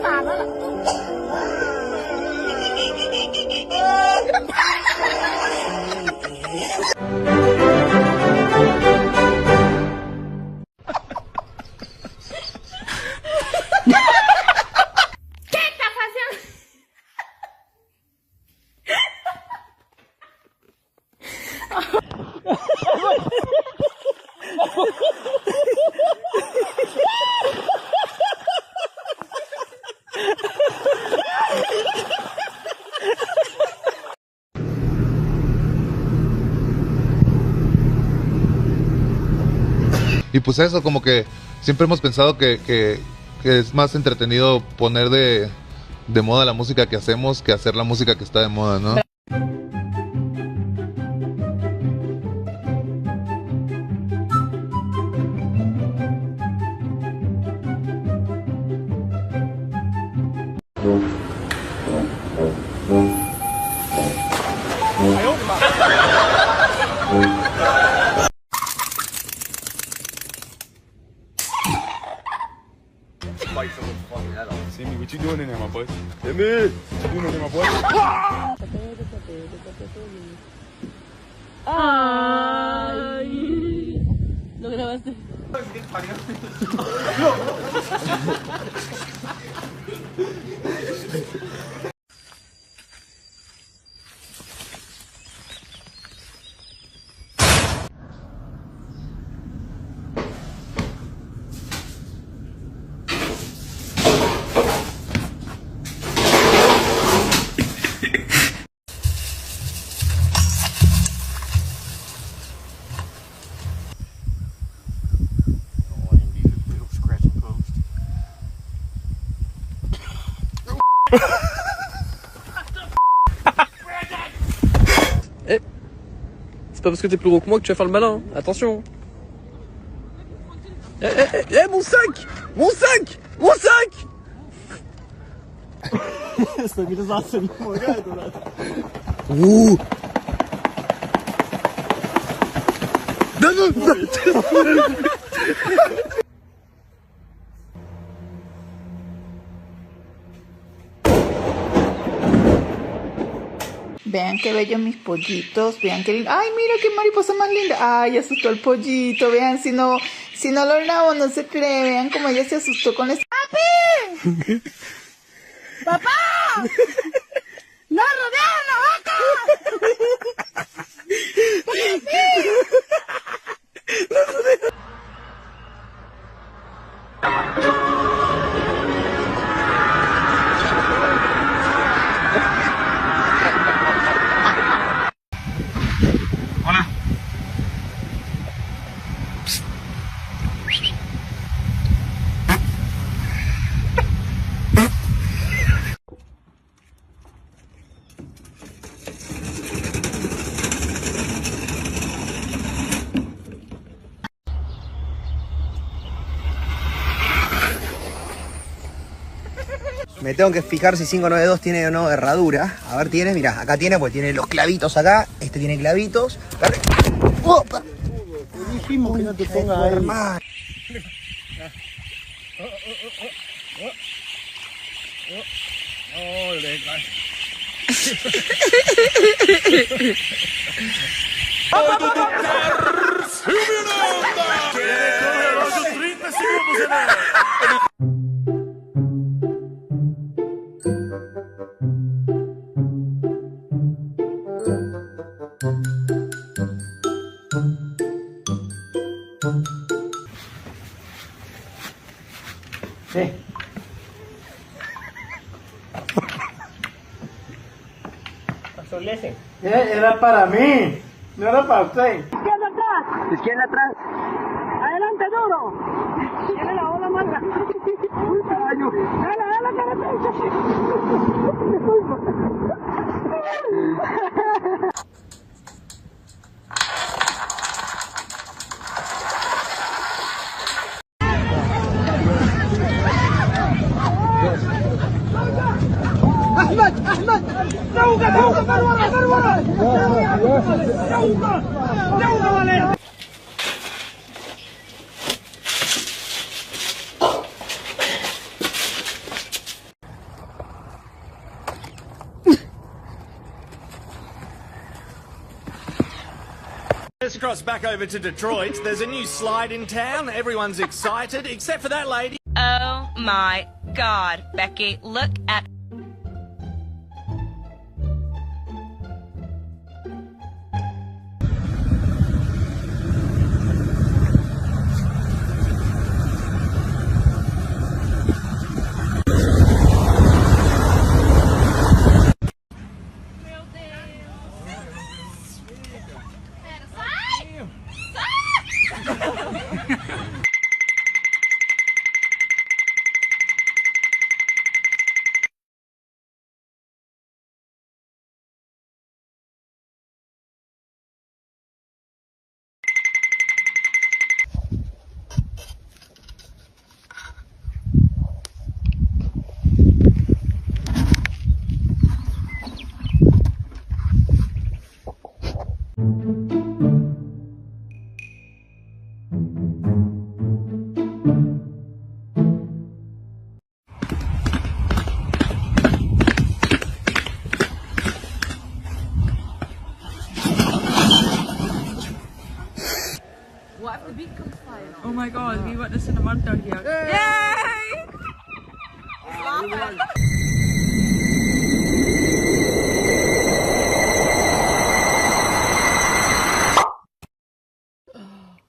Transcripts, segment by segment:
นานแล้วล่ะ ¿Qué está haciendo? Y pues eso, como que siempre hemos pensado que es más entretenido poner de moda la música que hacemos que hacer la música que está de moda, ¿no? Sammy, what you doing in there, my boy? Sammy, what you doing in there, my boy? Ay, lo grabaste. Eh, c'est pas parce que t'es plus gros que moi que tu vas faire le malin, hein. Attention. Mon sac! Mon sac! Mon sac! Ouh! Vean qué bellos mis pollitos, vean qué lindo. Ay, mira qué mariposa más linda. Ay, asustó al pollito, vean, si no lo grabo no se cree, vean cómo ella se asustó con ese. ¡Papi! ¡Papá! ¡Nos rodearon la vaca! Me tengo que fijar si 592 tiene o no herradura. A ver, tiene, mirá, acá tiene, pues tiene los clavitos acá. Este tiene clavitos. ¡Opa! Te dijimos que no te pongas ahí. Hermano. Sí. Era para mí, no era para usted. ¡Izquierda atrás! Izquierda atrás. ¡Adelante duro! ¡Tiene la ola más grande! ¡Dale, dale, أحمد أحمد نوقة نوقة فرورة فرورة نوقة نوقة عليها. Let's cross back over to Detroit. There's a new slide in town. Everyone's excited, except for that lady. Oh my God, Becky, look at... Oh my God, we went to Cinemarta here. Yay!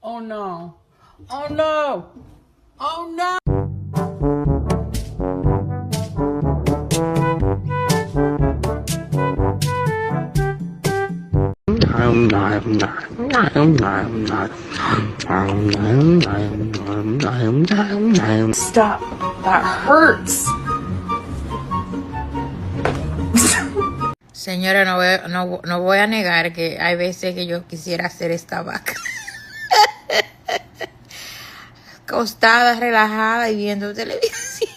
Oh no! Oh no! Oh no! Stop! That hurts! Señora, no voy a negar que hay veces que yo quisiera hacer esta vaca. Acostada, relajada y viendo televisión.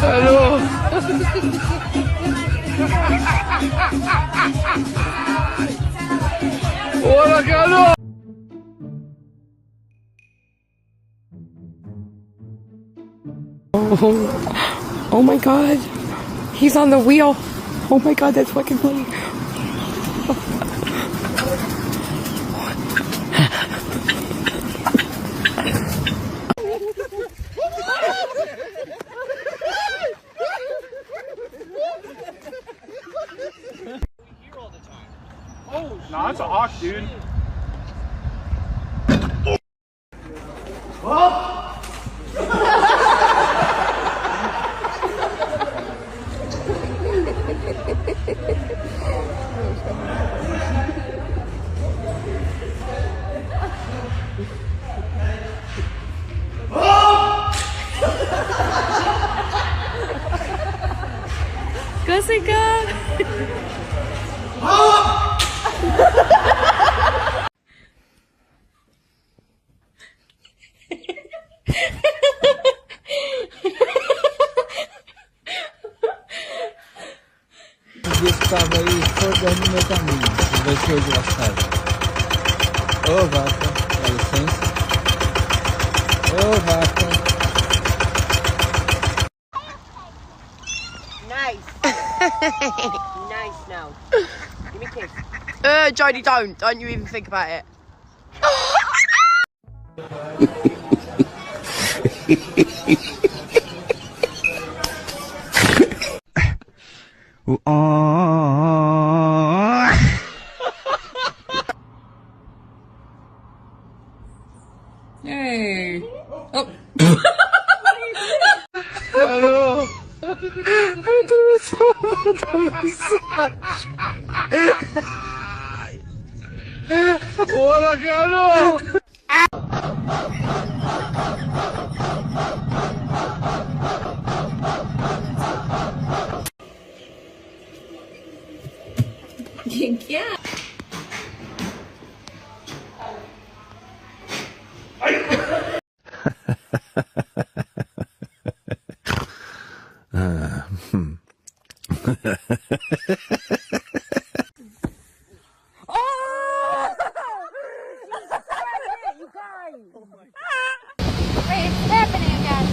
Hello. Hola, Carlos. Oh my God, he's on the wheel. Oh my God, that's fucking funny. Oh, nah, it's a hawk, dude. Jessica. Estava aí rodando meu caminho, vai ser engraçado. Ô vaca, dá licença. Ô vaca. Nice. Nice now. Give me a kiss. Jodie, don't you even think about it. Hey. Oh. Hello. Hola, Carlos. ¿Quién? Wait, it's happening again.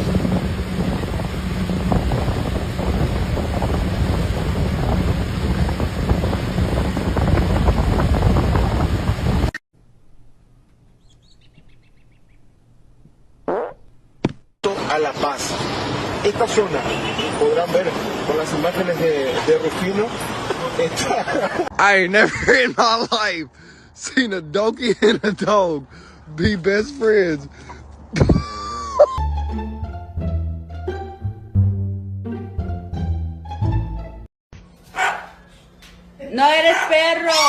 A La Paz. Esta zona, podrán ver con las imágenes de Rufino. I ain't never in my life seen a donkey and a dog be best friends. No eres perro.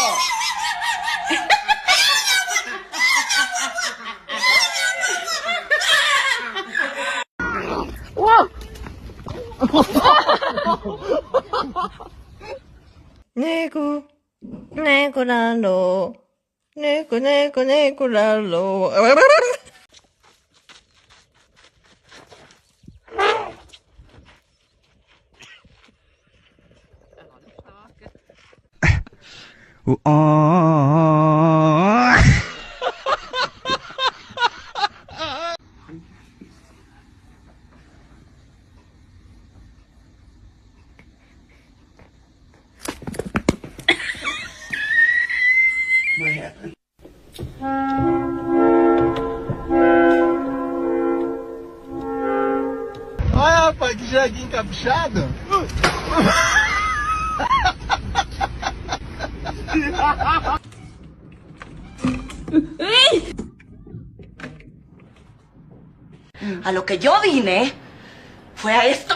Whoa! Neko, neko lalo, neko lalo. Olha, rapaz, que jardim caprichado. A lo que yo vine fue a esto.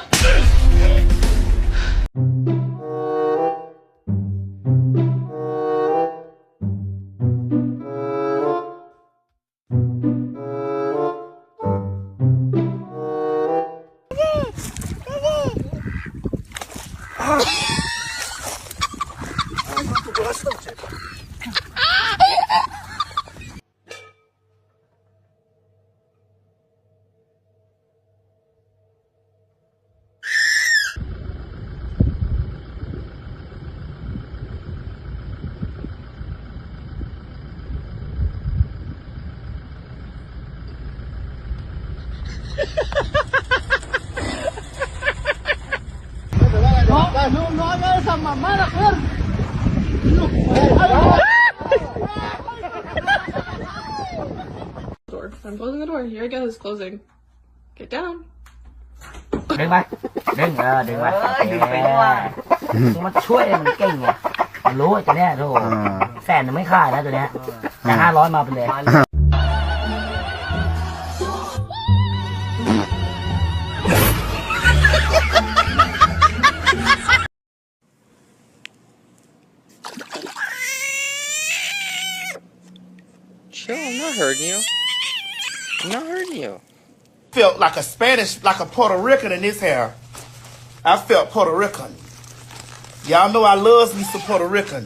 No haga esa mamada, pues. Door. I'm closing the door. Here it goes, closing. Get down. Đừng mà. Đừng mà.มันช่วยมันเก่งไงมันรู้ตัวเนี้ยโธ่แสนไม่ค่ายนะตัวเนี้ยแต่500มาไปเลย Chill, I'm not hurting you. I'm not hurting you. Felt like a Spanish, like a Puerto Rican in this hair. I felt Puerto Rican. Y'all know I loves me some Puerto Rican.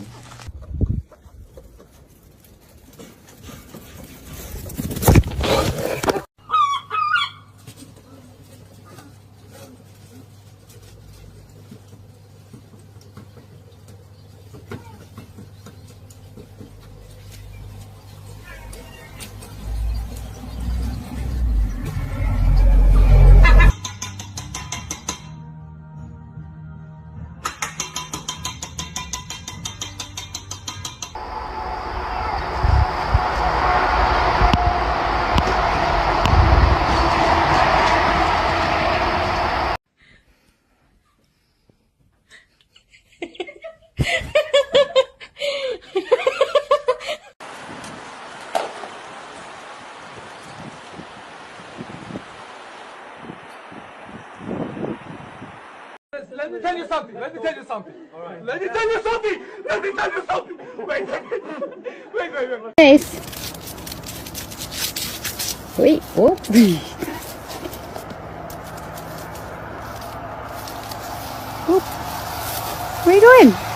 Let me tell you something. Let me tell you something. All right. Let me tell you something. Let me tell you something. Wait. Face. Wait, whoop. Whoop. What are you doing?